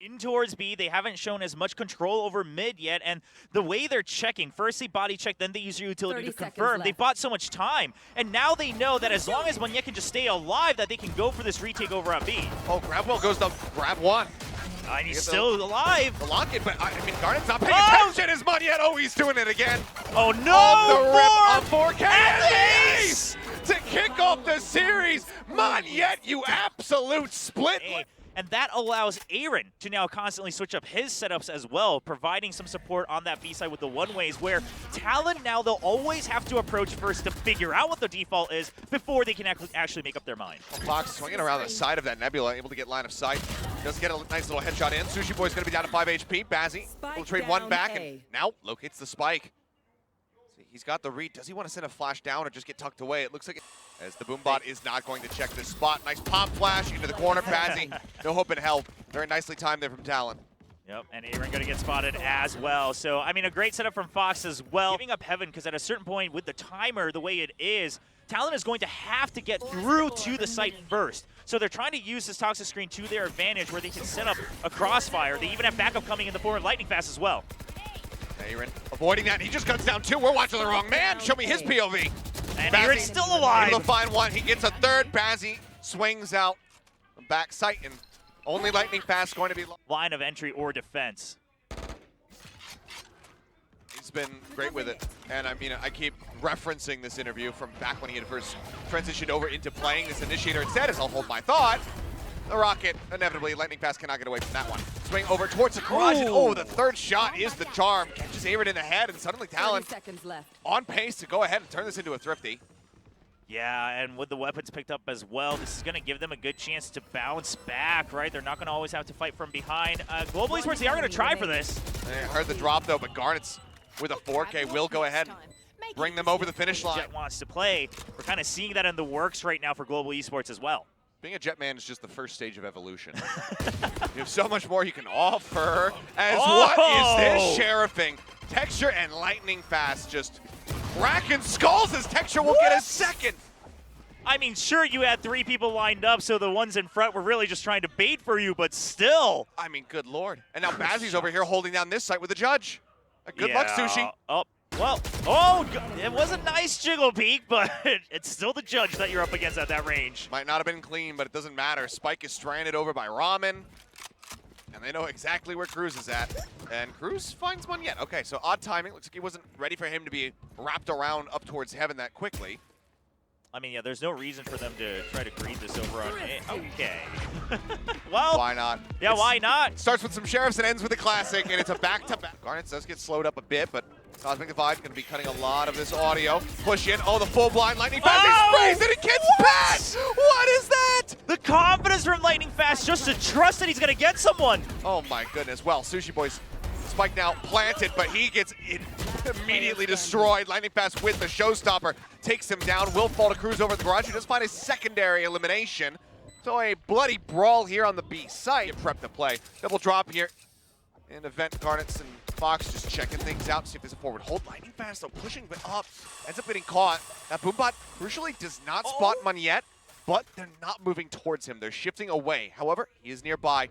in towards B. They haven't shown as much control over mid yet, and the way they're checking, first they body check, then they use your utility to confirm. They bought so much time, and now they know that as long as Monyet can just stay alive, that they can go for this retake over on B. Oh, Grabwell goes to grab one. And he's still alive. The lock-in, but I mean, Garnet's not paying attention as Monyet. Oh, he's doing it again. Oh no! Off the rip on 4K and ace to kick off the series. Monyet, you absolute split. And that allows Aaron to now constantly switch up his setups as well, providing some support on that B side with the one-ways, where Talon now they'll always have to approach first to figure out what the default is before they can actually make up their mind. Fox swinging around the side of that Nebula, able to get line of sight. Does get a nice little headshot in. Sushi Boy's going to be down to 5 HP. Bazzi will trade one back and now locates the spike. He's got the read. Does he want to send a flash down or just get tucked away? It looks like it, as the Boombot is not going to check this spot. Nice pop flash into the corner. Bazzi, no hope in hell. Very nicely timed there from Talon. Yep, and Aaron going to get spotted as well. So, I mean, a great setup from Fox as well. Giving up Heaven, because at a certain point with the timer, the way it is, Talon is going to have to get through to the site first. So they're trying to use this toxic screen to their advantage where they can set up a crossfire. They even have backup coming in the forward lightning fast as well. Aaron avoiding that. He just cuts down two. We're watching the wrong man. Show me his POV. And Aaron's still alive. Able to find one. He gets a third. Bazzi swings out back sight, and only lightning fast going to be line of entry or defense. He's been great with it, and I mean, I keep referencing this interview from back when he had first transitioned over into playing this initiator instead, as I'll hold my thought. The rocket, inevitably, lightning fast cannot get away from that one. Swing over towards the garage, and oh, the third shot is the charm. Catches Aaron in the head, and suddenly Talon on pace to go ahead and turn this into a thrifty. Yeah, and with the weapons picked up as well, this is going to give them a good chance to bounce back, right? They're not going to always have to fight from behind. Global Esports, they are going to try for this. I heard the drop, though, but Garnet's with a 4K will go ahead and bring them over the finish line. Jet wants to play. We're kind of seeing that in the works right now for Global Esports as well. Being a Jetman is just the first stage of evolution. You have so much more you can offer. As what is this sheriffing? Texture and lightning fast just cracking skulls as Texture will get a second. I mean, sure, you had 3 people lined up, so the ones in front were really just trying to bait for you, but still. I mean, good lord. And now Bazzi's over here holding down this site with the judge. Good luck, Sushi. Oh, well, oh, it was a nice jiggle peek, but it's still the judge that you're up against at that range. Might not have been clean, but it doesn't matter. Spike is stranded over by Ramen, and they know exactly where Cruz is at. And Cruz finds one yet. Okay, so odd timing. Looks like he wasn't ready for him to be wrapped around up towards heaven that quickly. I mean, yeah, there's no reason for them to try to greed this over on it. Okay. Well, why not? Yeah, why not? Starts with some sheriffs and ends with a classic, and it's a back-to-back. Garnet does get slowed up a bit, but Cosmic Divide going to be cutting a lot of this audio. Push in. Oh, the full blind lightning fast. He sprays and it gets past. What is that? The confidence from Lightning Fast just to trust that he's going to get someone. Oh my goodness. Well, Sushi Boy's spike now planted, but he gets immediately destroyed. Lightning Fast with the showstopper takes him down. Will fall to Cruz over the garage. He does find a secondary elimination. So a bloody brawl here on the B site. Prep to play. Double drop here. In event, Garnets and Fox just checking things out, see if there's a forward hold. Lightning Fast though, pushing but up, ends up getting caught. That Boombot crucially does not spot Monyet, but they're not moving towards him. They're shifting away. However, he is nearby.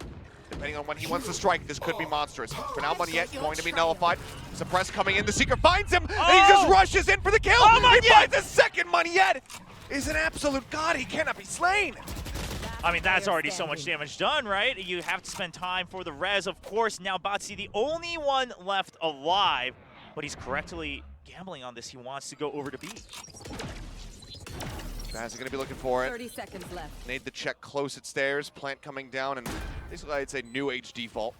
Depending on when he wants to strike, this could be monstrous. For now, Monyet going to be nullified. Suppress coming in. The Seeker finds him, and he just rushes in for the kill. He finds a second. Monyet is an absolute god. He cannot be slain. I mean, that's already so much damage done, right? You have to spend time for the res. Of course, now Batsi, the only one left alive, but he's correctly gambling on this. He wants to go over to B. Bazzi going to be looking for it. 30 seconds left. Made the check close at stairs. Plant coming down, and basically I'd say new age default.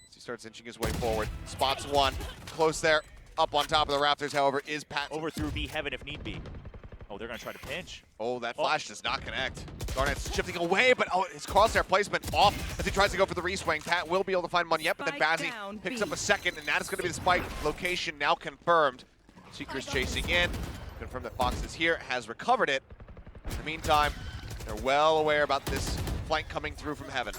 As he starts inching his way forward. Spots one. Close there. Up on top of the rafters, however, is Pat. Over through B heaven if need be. Oh, they're going to try to pinch. Oh, that flash does not connect. Garnet's shifting away, but oh, his crosshair placement off as he tries to go for the re-swing. Pat will be able to find Monyet, but then Bazzi picks up a second, and that is going to be the spike location now confirmed. Seeker's chasing in. Confirmed that Fox is here, has recovered it. In the meantime, they're well aware about this flank coming through from heaven.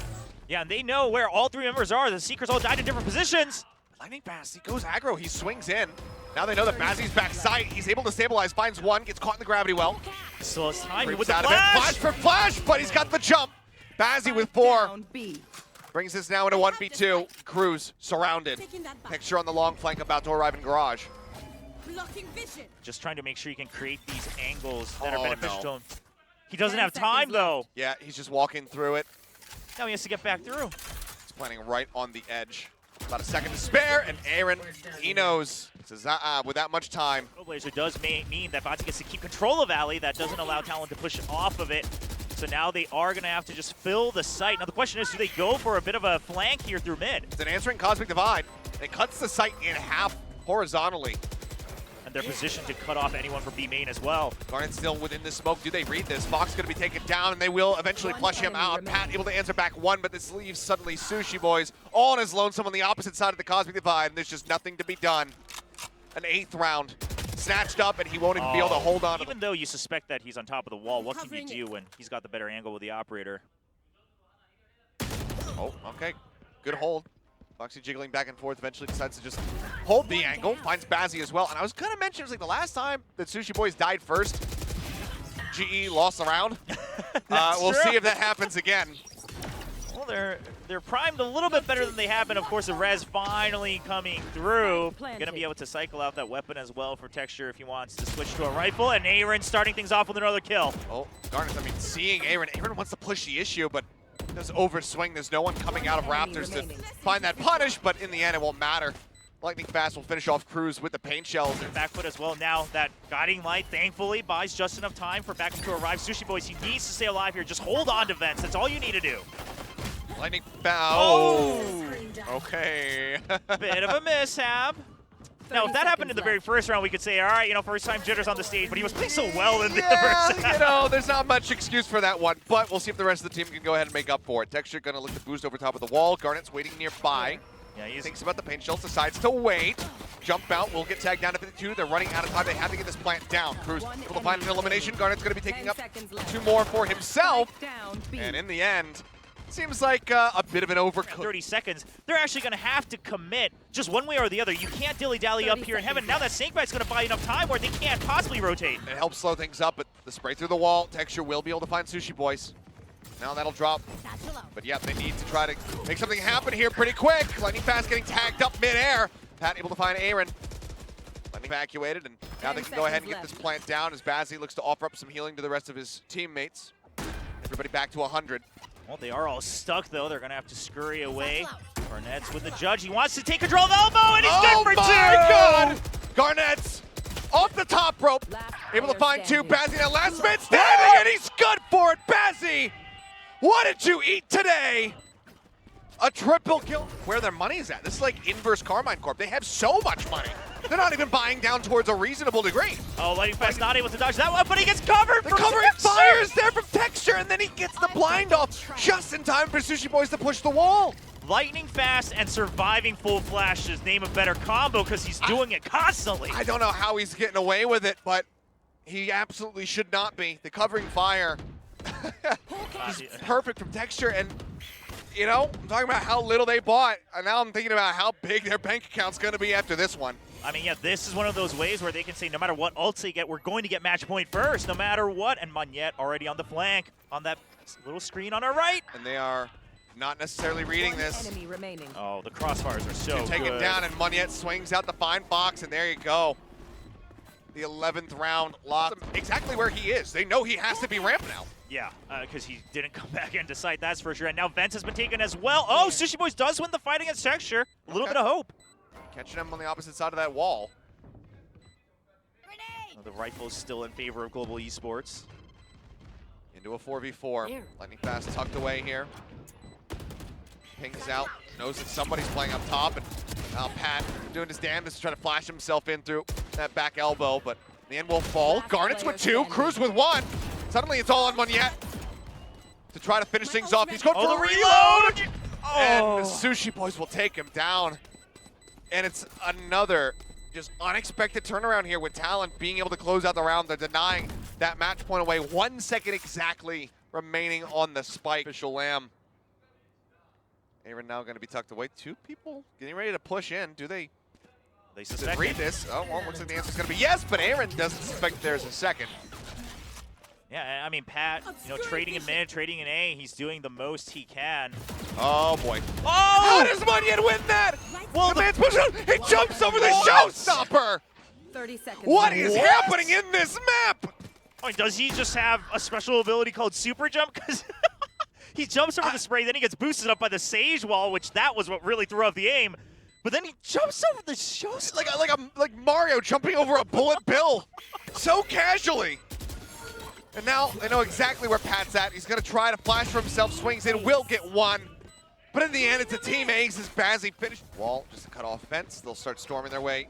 Yeah, and they know where all 3 members are. The Seekers all died in different positions. Lightning Fast, he goes aggro, he swings in. Now they know that Bazzi's back sight. He's able to stabilize, finds one, gets caught in the gravity well. So it's time with the the flash. Flash for flash, but he's got the jump. Bazzi with 4. Brings us now into 1v2. Cruz surrounded. Picture on the long flank about to arrive in garage. Just trying to make sure he can create these angles that are Oh, beneficial to no. him. He doesn't have time, though. Yeah, he's just walking through it. Now he has to get back through. He's planning right on the edge. About a second to spare, and Aaron, he knows. Says, with that much time. Trailblazer does mean that Bazzi gets to keep control of Alley. That doesn't allow Talon to push off of it. So now they are going to have to just fill the site. Now the question is, do they go for a bit of a flank here through mid? It's an answering Cosmic Divide. It cuts the site in half horizontally. And they're positioned to cut off anyone from B main as well. Garnet still within the smoke. Do they read this? Fox going to be taken down, and they will eventually flush him out. Pat able to answer back 1, but this leaves suddenly Sushi Boys all on his lonesome on the opposite side of the Cosmic Divide, and there's just nothing to be done. An 8th round snatched up, and he won't even be able to hold on. Even though you suspect that he's on top of the wall, what can you do when he's got the better angle with the operator? Oh, okay. Good hold. Foxy jiggling back and forth, eventually decides to just hold the angle, finds Bazzi as well. And I was going to mention, it was like the last time that Sushi Boys died first, GE lost the round. We'll see if that happens again. Well, they're primed a little bit better than they have been. Of course, the res finally coming through. Going to be able to cycle out that weapon as well for Texture if he wants to switch to a rifle. And Aaron starting things off with another kill. Oh, Garnet, I mean, seeing Aaron wants to push the issue, but does overswing. There's no one coming out of Raptors to find that punish, but in the end, it won't matter. Lightning Fast will finish off Cruz with the paint shells. Back foot as well. Now that guiding light, thankfully, buys just enough time for Backup to arrive. Sushi Boys, he needs to stay alive here. Just hold on to Vents. That's all you need to do. Lightning Fast. Oh, okay. Bit of a mishap. Now, if that happened in the very first round, we could say, all right, first time Jitters on the stage, but he was playing so well in the first round. There's not much excuse for that one, but we'll see if the rest of the team can go ahead and make up for it. Texture gonna look to boost over top of the wall. Garnet's waiting nearby. Yeah, he thinks about the paint shells, decides to wait. Jump out, will get tagged down to 52. They're running out of time. They have to get this plant down. Cruz able to find an elimination. Garnet's gonna be taking up 2 more for himself. And in the end, seems like a bit of an overcooked. 30 seconds. They're actually going to have to commit just one way or the other. You can't dilly-dally up here in heaven. Now that Snakebite's going to buy enough time where they can't possibly rotate. It helps slow things up, but the spray through the wall, Texture will be able to find Sushi Boys. Now that'll drop. But yeah, they need to try to make something happen here pretty quick. Lightning Fast getting tagged up midair. Pat able to find Aaron. Lightning evacuated, and now they can go ahead and get this plant down as Bazzi looks to offer up some healing to the rest of his teammates. Everybody back to 100. Well, they are all stuck, though. They're going to have to scurry away. Garnet's with the judge. He wants to take control of elbow, and he's good for 2! God! Garnet's off the top rope. Able to find 2. Bazzi now last man standing, and he's good for it. Bazzi, what did you eat today? A triple kill. Where their money is at. This is like inverse Carmine Corp. They have so much money. They're not even buying down towards a reasonable degree. Oh, Lightning Fast not able to dodge that one, but he gets covered. The covering fire is there from Texture, and then he gets the blind off just in time for Sushi Boys to push the wall. Lightning Fast and surviving full flashes. Name a better combo because he's doing it constantly. I don't know how he's getting away with it, but he absolutely should not be. The covering fire is perfect from Texture, and I'm talking about how little they bought, and now I'm thinking about how big their bank account's going to be after this one. I mean, yeah, this is one of those ways where they can say, no matter what ults they get, we're going to get match point first, no matter what. And Monette already on the flank, on that little screen on our right. And they are not necessarily reading this. Enemy remaining. Oh, the crossfires are so good. Take him down, and Monette swings out the fine Fox, and there you go. The 11th round lost him exactly where he is. They know he has to be ramped now. Yeah, because he didn't come back into sight, that's for sure. And now Vents has been taken as well. Oh, Sushi Boys does win the fight against Texture. A little bit of hope. Catching him on the opposite side of that wall. Oh, the rifle is still in favor of Global Esports. Into a 4v4. Lightning Fast tucked away here. Pings out. Knows that somebody's playing up top. And now Pat doing his damnedest to try to flash himself in through that back elbow. But in the end will fall. Garnet's with 2. Cruz with 1. Suddenly it's all on Monette to try to finish things off. He's going for a reload! And the Sushi Boys will take him down. And it's another just unexpected turnaround here with Talon being able to close out the round. They're denying that match point away. 1 second exactly remaining on the spike. Official Lamb. Aaron now going to be tucked away. 2 people getting ready to push in. Do they suspect read this? Oh, well, looks like the answer's going to be yes, but Aaron doesn't suspect there's a second. Yeah, I mean, Pat, trading in mid, trading in A, he's doing the most he can. Oh, boy. Oh! How does Munyan win that? Well, the man's pushing up. He jumps over the showstopper. 30 seconds. What is happening in this map? Oh, does he just have a special ability called Super Jump? Because he jumps over the spray, then he gets boosted up by the Sage Wall, which that was what really threw off the aim. But then he jumps over the showstopper. Like Mario jumping over a bullet bill. So casually. And now they know exactly where Pat's at. He's going to try to flash for himself, swings in, will get one. But in the end, it's a team ace as Bazzi finished. Wall, just a cut off fence. They'll start storming their way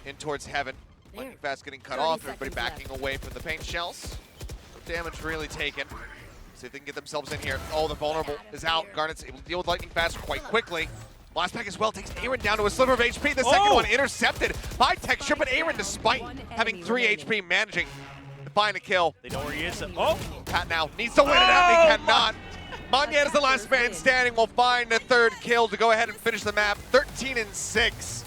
in towards heaven. Lightning Fast getting cut off, everybody backing away from the paint shells. No damage really taken. See if they can get themselves in here. Oh, the vulnerable is out. Garnet's able to deal with Lightning Fast quite quickly. Last pack as well takes Aaron down to a sliver of HP. The second one intercepted by Texture, but Aaron, despite having 3 HP, managing to find a kill. They know where he is. Oh! Pat now needs to win it out, and he cannot. Munyan is the last man standing. Will find a third kill to go ahead and finish the map. 13-6.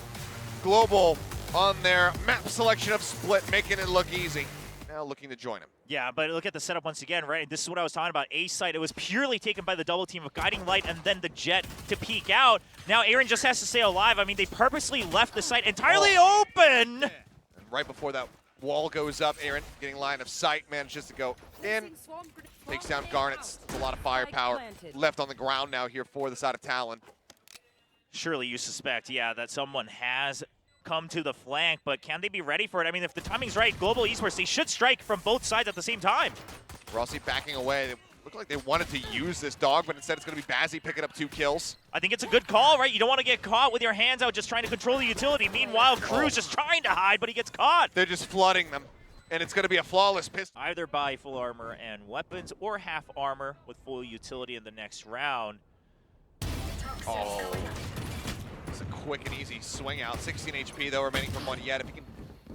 Global on their map selection of Split, making it look easy. Now looking to join him. Yeah, but look at the setup once again, right? This is what I was talking about. A site, it was purely taken by the double team of Guiding Light and then the Jet to peek out. Now Aaron just has to stay alive. I mean, they purposely left the site entirely open. And right before that wall goes up, Aaron getting line of sight, manages to go in. Takes down Garnet's. A lot of firepower left on the ground now here for the side of Talon. Surely you suspect, yeah, that someone has come to the flank, but can they be ready for it? I mean, if the timing's right, Global Esports, they should strike from both sides at the same time. Rossi backing away. They look like they wanted to use this dog, but instead it's going to be Bazzi picking up 2 kills. I think it's a good call, right? You don't want to get caught with your hands out just trying to control the utility. Meanwhile, Cruz just trying to hide, but he gets caught. They're just flooding them, and it's going to be a flawless pistol. Either buy full armor and weapons or half armor with full utility in the next round. Oh. It's a quick and easy swing out. 16 HP though remaining from Munyan. If he can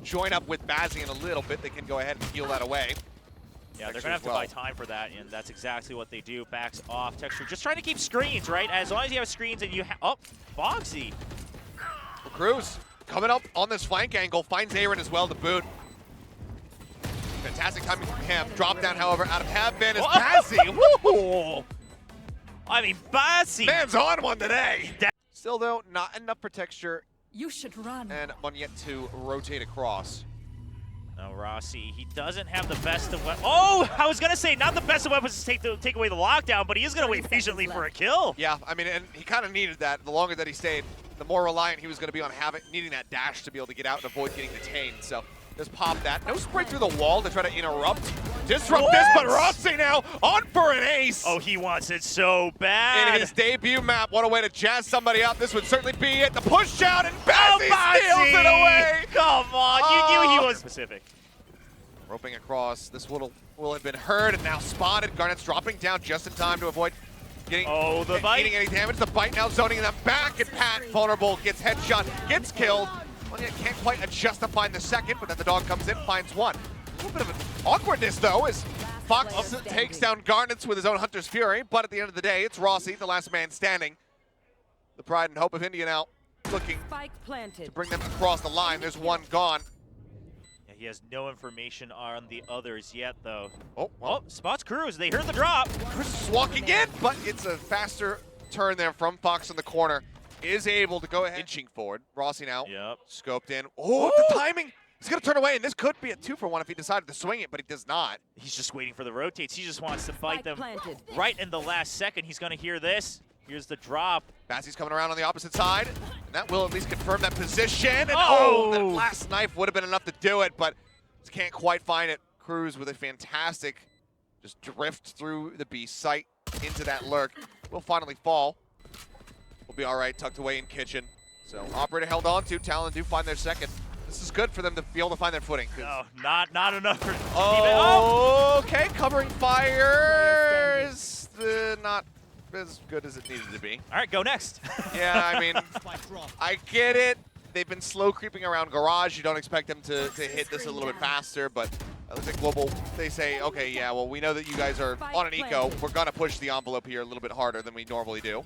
join up with Bazzi in a little bit, they can go ahead and heal that away. Yeah, they're going to have to buy time for that, and that's exactly what they do. Backs off. Texture just trying to keep screens, right? As long as you have screens and you have... Oh, Foxy. Cruz coming up on this flank angle. Finds Aaron as well to boot. Fantastic timing from him. Drop down, however, out of heaven is Bazzi. Woo! I mean, Bazzi. Man's on one today. Still, though, not enough for Texture. You should run. And Munyan to rotate across. No, Rossi, he doesn't have the best of weapons. Oh, I was going to say not the best of weapons to take away the lockdown, but he is going to wait patiently for a kill. Yeah, I mean, and he kind of needed that. The longer that he stayed, the more reliant he was going to be on needing that dash to be able to get out and avoid getting detained. So just pop that. No spray through the wall to try to disrupt this, but Rossi now on for an ace. Oh, he wants it so bad. In his debut map, what a way to jazz somebody up. This would certainly be it. The push out, and Bazzi steals it away. Come on, you knew he was specific. Roping across. This will have been heard and now spotted. Garnet's dropping down just in time to avoid getting any damage. The bite now zoning them back, and Pat, vulnerable, gets headshot, gets killed. Munyan can't quite adjust to find the second, but then the dog comes in, finds one. A little bit of an awkwardness, though, as Fox takes down Garnets with his own Hunter's Fury, but at the end of the day, it's Rossi, the last man standing. The pride and hope of India now looking to bring them across the line. There's one gone. Yeah, he has no information on the others yet, though. Oh, well. Spots Cruz. They heard the drop. Cruz is walking in, but it's a faster turn there from Fox in the corner. Is able to go ahead, inching forward. Rossi now scoped in. Oh, the timing. He's going to turn away, and this could be a 2-for-1 if he decided to swing it, but he does not. He's just waiting for the rotates. He just wants to fight them right in the last second. He's going to hear this. Here's the drop. Bazzi's coming around on the opposite side. And that will at least confirm that position. And that last knife would have been enough to do it, but just can't quite find it. Cruz with a fantastic just drift through the B site into that lurk. Will finally fall. Will be all right, tucked away in kitchen. So Operator held on to. Talon do find their second. This is good for them to be able to find their footing. No, not enough for okay, covering fire is not as good as it needed to be. All right, go next. Yeah, I mean, I get it. They've been slow creeping around Garage. You don't expect them to hit this a little bit faster, but I think Global, they say, okay, yeah, well, we know that you guys are on an eco. We're going to push the envelope here a little bit harder than we normally do.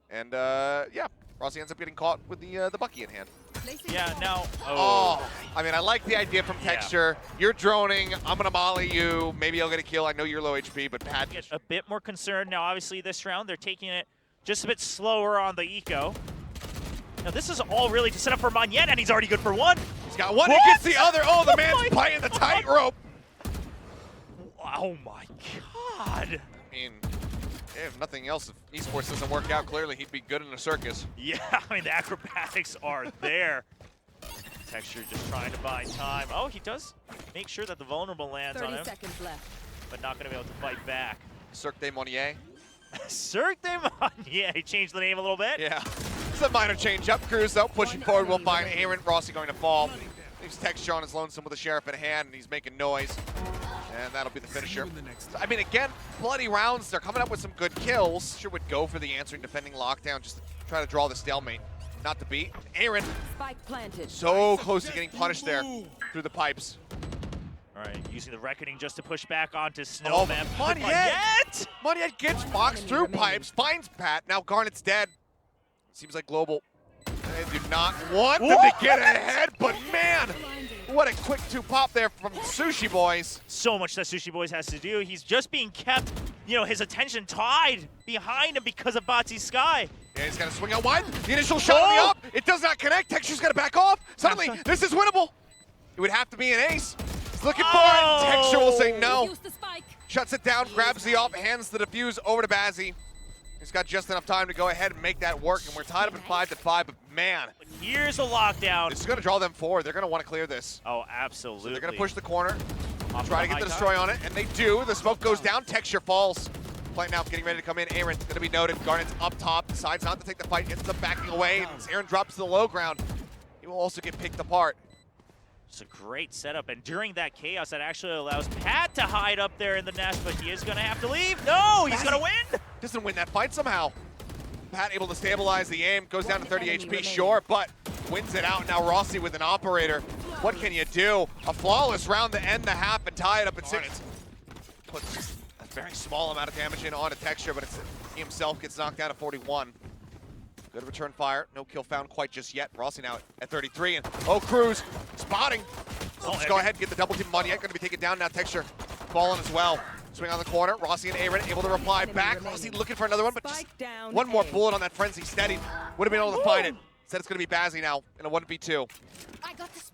And, yeah, Rossi ends up getting caught with the Bucky in hand. Yeah, now. Oh, I mean, I like the idea from Texture. You're droning. I'm going to molly you. Maybe I'll get a kill. I know you're low HP, but Pat. Get a bit more concerned now. Obviously, this round they're taking it just a bit slower on the eco. Now this is all really to set up for Monyet, and he's already good for one. He's got one. What? He gets the other. Oh, the man's playing the tightrope. Oh my God. I mean, if nothing else, if esports doesn't work out, clearly he'd be good in a circus. Yeah, I mean, the acrobatics are there. Texture just trying to buy time. Oh, he does make sure that the vulnerable lands on him. 30 seconds left. But not going to be able to fight back. Cirque de Monnier. Cirque de Monnier. He changed the name a little bit. Yeah. It's a minor change up. Cruz, though, pushing forward. We'll find Aaron. Rossi going to fall. Leaves Texture on his lonesome with the Sheriff in hand, and he's making noise. And that'll be the finisher. I mean, again, bloody rounds. They're coming up with some good kills. Sure would go for the answering defending lockdown just to try to draw the stalemate. Not to beat. Aaron, Spike planted. so close to getting punished there through the pipes. All right, using the Reckoning just to push back onto Snowman. Oh, Monyet! Monyet gets boxed through pipes, finds Pat. Now Garnet's dead. Seems like Global. They do not want them to get ahead, but man, what a quick two-pop there from Sushi Boys. So much that Sushi Boys has to do. He's just being kept, you know, his attention tied behind him because of Batsi's Sky. Yeah, he's got to swing out wide. The initial shot on the up, it does not connect. Texture's got to back off. Suddenly, this is winnable. It would have to be an ace. He's looking for it. Texture will say no. Use the spike. Shuts it down, grabs the off, hands the defuse over to Bazzi. He's got just enough time to go ahead and make that work, and we're tied up at 5-5, but man. Here's a lockdown. This is going to draw them forward. They're going to want to clear this. Oh, absolutely. So they're going to push the corner, try to get the high destroy on it, and they do. The smoke goes down, Texture falls. Play now, getting ready to come in. Aaron, going to be noted. Garnet's up top, decides not to take the fight, ends up backing away, and Aaron drops to the low ground. He will also get picked apart. It's a great setup, and during that chaos, that actually allows Pat to hide up there in the nest, but he is going to have to leave. No, he's going to win. Doesn't win that fight somehow. Pat able to stabilize the aim, goes down to 30 HP, sure, but wins it out. Now Rossi with an operator. What can you do? A flawless round to end the half and tie it up at 6. Puts just a very small amount of damage in on a Texture, but he himself gets knocked down to 41. Good return fire. No kill found quite just yet. Rossi now at 33, and Cruz spotting. Let's go ahead and get the double team. Monyet going to be taken down now. Texture falling as well. Swing on the corner. Rossi and Aaron able to reply back. Rossi looking for another one, but just one more bullet on that frenzy steady. Would have been able to find it. Said it's going to be Bazzi now in a 1v2.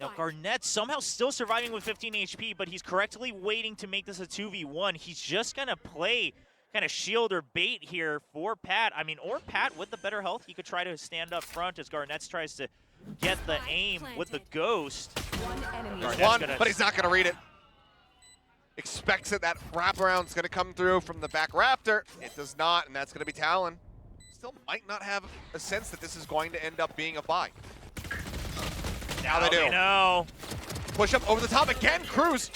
Now Garnett somehow still surviving with 15 HP, but he's correctly waiting to make this a 2v1. He's just going to play kind of shield or bait here for Pat. I mean, or Pat with the better health. He could try to stand up front as Garnett tries to get the aim with the Ghost. But he's not going to read it. Expects it, that wraparound's going to come through from the back Raptor. It does not, and that's going to be Talon. Still might not have a sense that this is going to end up being a buy. Now they do. No. Push up over the top again. Cruz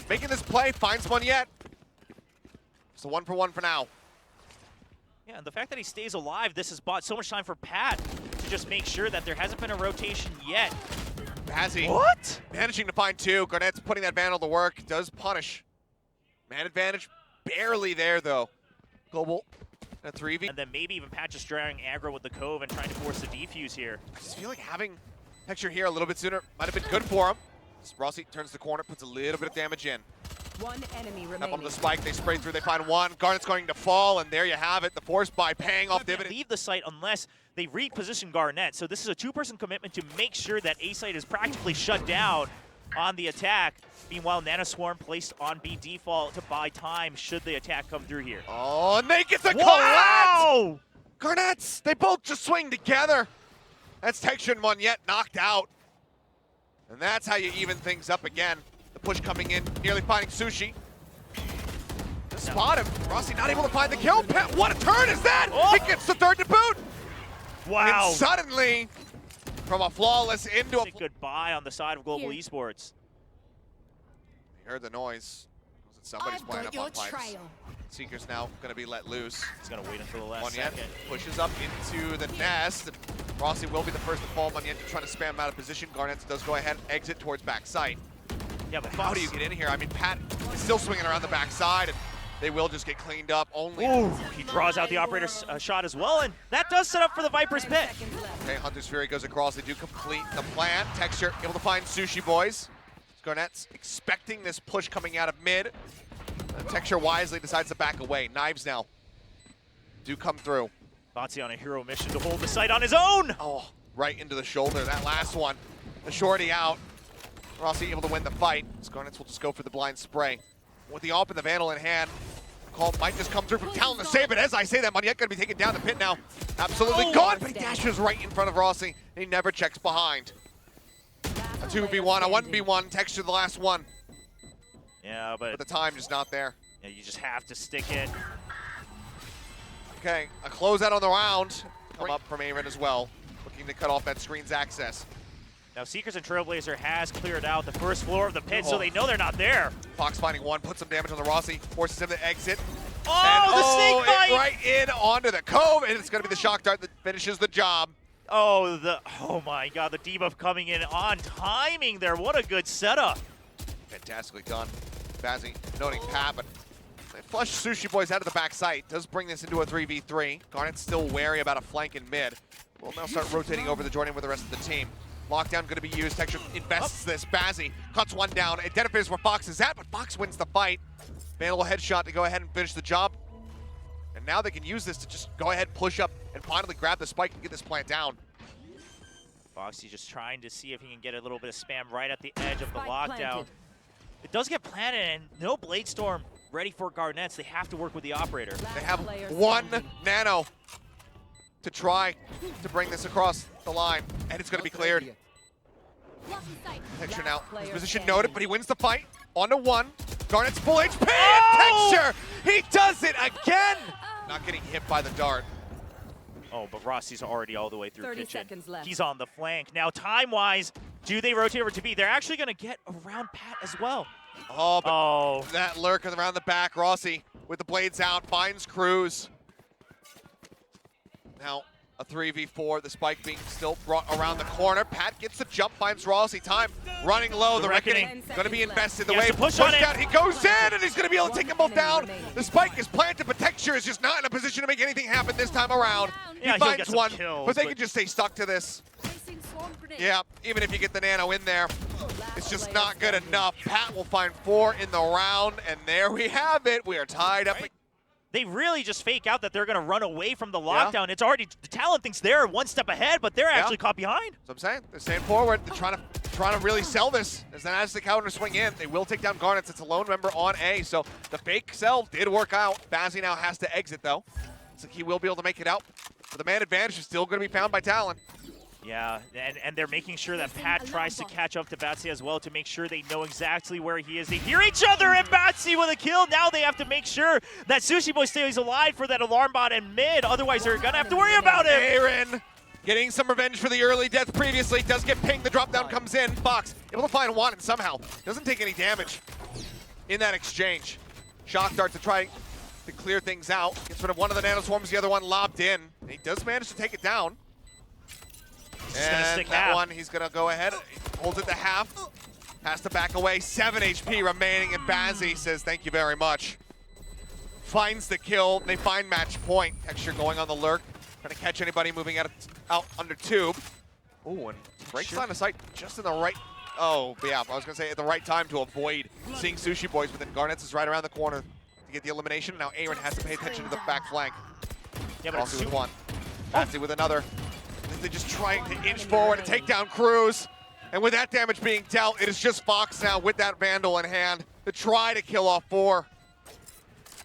making this play, finds one yet. So 1-for-1 for now. Yeah, and the fact that he stays alive, this has bought so much time for Pat to just make sure that there hasn't been a rotation yet. Bazzi What? managing to find 2. Garnett's putting that Vandal to work. Does punish. Man advantage barely there, though. Global at 3v. And then maybe even Pat just drawing aggro with the Cove and trying to force the defuse here. I just feel like having Texture here a little bit sooner might have been good for him. Rossi turns the corner, puts a little bit of damage in. One enemy remaining. Up on the spike, they spray through, they find one. Garnet's going to fall, and there you have it. The force buy paying off dividends. Leave the site unless they reposition Garnett. So this is a 2-person commitment to make sure that A site is practically shut down on the attack. Meanwhile, Nanoswarm placed on B default to buy time should the attack come through here. Oh, and they get the Wow! collapse! Garnets, they both just swing together. That's Texture and Monyet knocked out. And that's how you even things up again. The push coming in, nearly finding Sushi. Just spot him. Rossi not able to find the kill. Pat, what a turn is that? Oh. He gets the third to boot. Wow. And suddenly, from a flawless into a... Goodbye on the side of Global Esports. You heard the noise. Somebody's playing up on pipes. Seeker's now going to be let loose. He's going to wait until the last Monyet second. pushes up into the nest. Rossi will be the first to fall. Monyet trying to spam out of position. Garnett does go ahead, exit towards backside. Yeah, but How do you get in here? I mean, Pat is still swinging around the backside, and they will just get cleaned up. Only. Ooh, he draws out the operator's shot as well, and that does set up for the Viper's pit. Okay, Hunter's Fury goes across. They do complete the plant. Texture able to find Sushi Boys. Garnett's expecting this push coming out of mid. Texture wisely decides to back away. Knives now do come through. Batsy on a hero mission to hold the site on his own. Oh, right into the shoulder. That last one. The shorty out. Rossi able to win the fight. Garnets will just go for the blind spray. With the AWP and the Vandal in hand, call might just come through from Talon to save it. As I say that, Maniette going to be taken down the pit now. Absolutely gone, but he dashes right in front of Rossi. And he never checks behind. A 2v1, a 1v1, Texture the last one. Yeah, but the time just not there. Yeah, you just have to stick it. Okay, a closeout on the round. Come up from Aaron as well, looking to cut off that screen's access. Now Seekers and Trailblazer has cleared out the first floor of the pit, so they know they're not there. Fox finding one, puts some damage on the Rossi, forces him to exit. Oh, the snake bite! Right in onto the cove, and it's going to be the shock dart that finishes the job. Oh my god, the debuff coming in on timing there. What a good setup. Fantastically done. Bazzi noting Pat, but they flush Sushi Boys out of the back site. Does bring this into a 3v3. Garnet's still wary about a flank in mid. We'll now start rotating over to join in with the rest of the team. Lockdown going to be used. Texture invests this. Bazzi cuts one down. Identifies where Fox is at, but Fox wins the fight. Vandal headshot to go ahead and finish the job. And now they can use this to just go ahead, push up, and finally grab the spike and get this plant down. Foxy just trying to see if he can get a little bit of spam right at the edge of the lockdown. It does get planted, and no Blade Storm ready for Garnets. They have to work with the operator. They have one nano to try to bring this across the line, and it's going to be cleared. Texture now, his position noted, but he wins the fight. On to one. Garnet's full HP, and Texture, he does it again! Not getting hit by the dart. Oh, but Rossi's already all the way through 30 kitchen. seconds left. He's on the flank. Now, time-wise, do they rotate over to B? They're actually going to get around Pat as well. Oh, but that lurk around the back. Rossi with the blades out, finds Cruz. Now, a 3v4, the spike being still brought around the corner. Pat gets the jump, finds Rossi. Time running low. The Reckoning going to be invested. The wave push on down. He goes in, and he's going to be able to take them both down. The spike is planted, but Texture is just not in a position to make anything happen this time around. Yeah, he finds one, kills, but they can just stay stuck to this. Yeah, even if you get the nano in there, it's just not good enough. Pat will find 4 in the round, and there we have it. We are tied up. They really just fake out that they're going to run away from the lockdown. It's already, the Talon thinks they're one step ahead, but they're actually caught behind. So I'm saying, they're staying forward. They're trying to really sell this. As the counter swing in, they will take down Garnets. It's a lone member on A, so the fake sell did work out. Bazzi now has to exit, though. Looks like he will be able to make it out. But the man advantage is still going to be found by Talon. Yeah, and they're making sure that Pat tries to catch up to Batsy as well to make sure they know exactly where he is. They hear each other, and Batsy with a kill. Now they have to make sure that Sushi Boy stays alive for that alarm bot in mid. Otherwise, they're going to have to worry about him. Aaron getting some revenge for the early death previously. Does get pinged. The drop down comes in. Fox able to find one, and somehow doesn't take any damage in that exchange. Shock dart to try to clear things out. Gets rid of one of the nanoswarms, the other one lobbed in. And he does manage to take it down. And that one, he's going to go ahead, holds it to half, has to back away, 7 HP remaining, and Bazzi says thank you very much. Finds the kill, they find match point. Texture going on the lurk, trying to catch anybody moving out under tube. Ooh, and breaks line of sight just in the right, I was going to say at the right time to avoid seeing Sushi Boys, but then Garnets is right around the corner to get the elimination. Now Aaron has to pay attention to the back flank. Yeah, but Rossi with one, Bazzi with another. They're just trying to inch forward and take down Cruz. And with that damage being dealt, it is just Fox now with that Vandal in hand to try to kill off 4.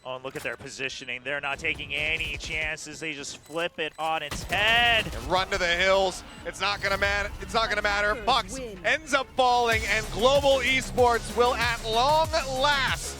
Oh, and look at their positioning. They're not taking any chances. They just flip it on its head. And run to the hills. It's not gonna matter. It's not gonna matter. Fox ends up falling, and Global Esports will at long last